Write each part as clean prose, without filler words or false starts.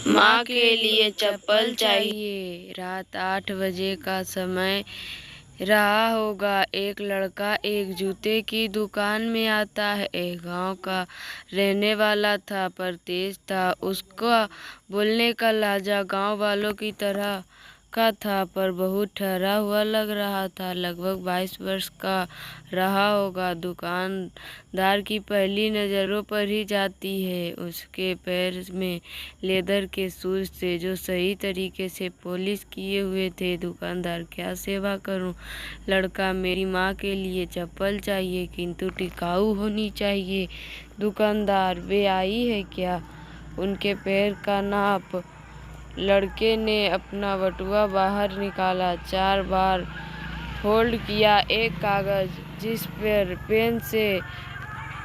माँ के लिए चप्पल चाहिए। रात 8 बजे का समय रहा होगा। एक लड़का एक जूते की दुकान में आता है। एक गांव का रहने वाला था, पर तेज था। उसका बोलने का लहजा गांव वालों की तरह का था, पर बहुत ठहरा हुआ लग रहा था। लगभग 22 वर्ष का रहा होगा। दुकानदार की पहली नज़रों पर ही जाती है। उसके पैर में लेदर के शूज थे, जो सही तरीके से पॉलिश किए हुए थे। दुकानदार, क्या सेवा करूं? लड़का, मेरी माँ के लिए चप्पल चाहिए, किंतु टिकाऊ होनी चाहिए। दुकानदार, वे आई है क्या? उनके पैर का नाप? लड़के ने अपना बटुआ बाहर निकाला, 4 बार फोल्ड किया एक कागज, जिस पर पेन से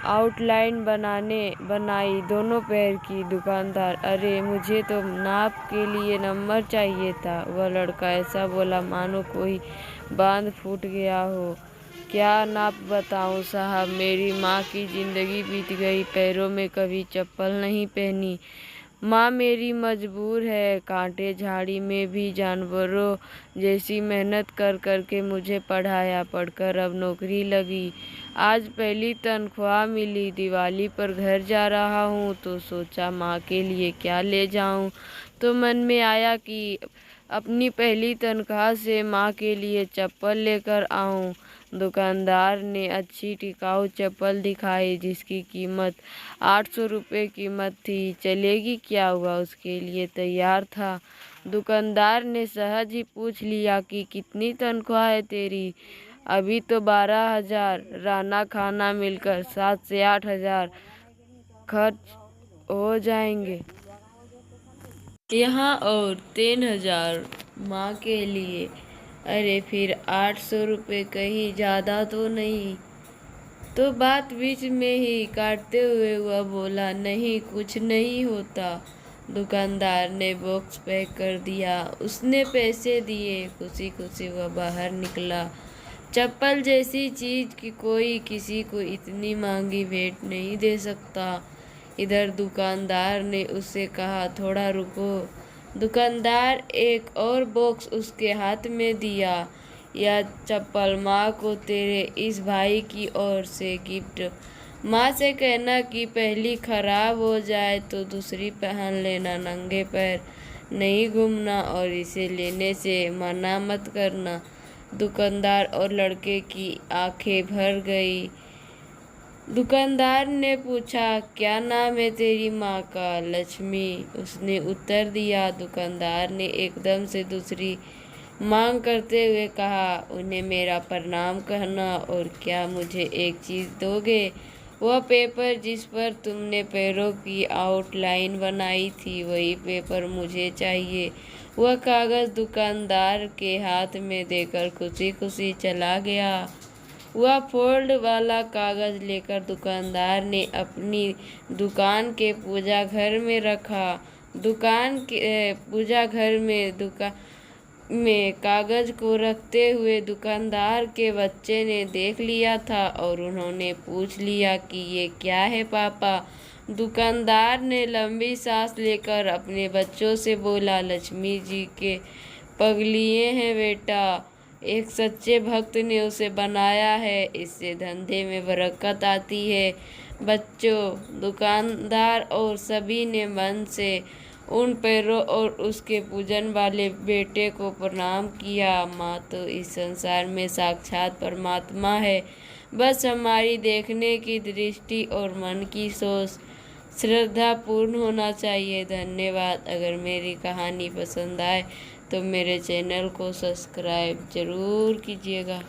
आउटलाइन बनाई दोनों पैर की। दुकानदार, अरे मुझे तो नाप के लिए नंबर चाहिए था। वह लड़का ऐसा बोला मानो कोई बांध फूट गया हो। क्या नाप बताऊं साहब? मेरी माँ की जिंदगी बीत गई, पैरों में कभी चप्पल नहीं पहनी। माँ मेरी मजबूर है, कांटे झाड़ी में भी जानवरों जैसी मेहनत कर कर के मुझे पढ़ाया। पढ़कर अब नौकरी लगी। आज पहली तनख्वाह मिली। दिवाली पर घर जा रहा हूँ तो सोचा माँ के लिए क्या ले जाऊँ। तो मन में आया कि अपनी पहली तनख्वाह से माँ के लिए चप्पल लेकर आऊँ। दुकानदार ने अच्छी टिकाऊ चप्पल दिखाई, जिसकी कीमत 800 रुपये कीमत थी। चलेगी? क्या हुआ, उसके लिए तैयार था। दुकानदार ने सहज ही पूछ लिया कि कितनी तनख्वाह है तेरी? अभी तो 12,000, राना खाना मिलकर 7 से 8,000 खर्च हो जाएंगे। यहाँ और 3,000 माँ के लिए। अरे फिर 800 रुपये कहीं ज़्यादा तो नहीं? तो बात बीच में ही काटते हुए वह बोला, नहीं, कुछ नहीं होता। दुकानदार ने बॉक्स पैक कर दिया। उसने पैसे दिए। खुशी खुशी वह बाहर निकला। चप्पल जैसी चीज की कोई किसी को इतनी महंगी भेंट नहीं दे सकता। इधर दुकानदार ने उससे कहा, थोड़ा रुको। दुकानदार एक और बॉक्स उसके हाथ में दिया। यह चप्पल माँ को तेरे इस भाई की ओर से गिफ्ट। माँ से कहना कि पहली खराब हो जाए तो दूसरी पहन लेना। नंगे पैर नहीं घूमना और इसे लेने से मना मत करना। दुकानदार और लड़के की आंखें भर गई। दुकानदार ने पूछा, क्या नाम है तेरी माँ का? लक्ष्मी, उसने उत्तर दिया। दुकानदार ने एकदम से दूसरी मांग करते हुए कहा, उन्हें मेरा प्रणाम कहना। और क्या मुझे एक चीज़ दोगे? वह पेपर जिस पर तुमने पैरों की आउटलाइन बनाई थी, वही पेपर मुझे चाहिए। वह कागज़ दुकानदार के हाथ में देकर खुशी खुशी चला गया। वह फोल्ड वाला कागज़ लेकर दुकानदार ने अपनी दुकान के पूजा घर में रखा। पूजा घर में कागज को रखते हुए दुकानदार के बच्चे ने देख लिया था और उन्होंने पूछ लिया कि ये क्या है पापा? दुकानदार ने लंबी सांस लेकर अपने बच्चों से बोला, लक्ष्मी जी के पगलिए हैं बेटा। एक सच्चे भक्त ने उसे बनाया है। इससे धंधे में बरकत आती है। बच्चों, दुकानदार और सभी ने मन से उन पैरों और उसके पूजन वाले बेटे को प्रणाम किया। माँ तो इस संसार में साक्षात परमात्मा है। बस हमारी देखने की दृष्टि और मन की सोच श्रद्धा पूर्ण होना चाहिए। धन्यवाद। अगर मेरी कहानी पसंद आए तो मेरे चैनल को सब्सक्राइब जरूर कीजिएगा।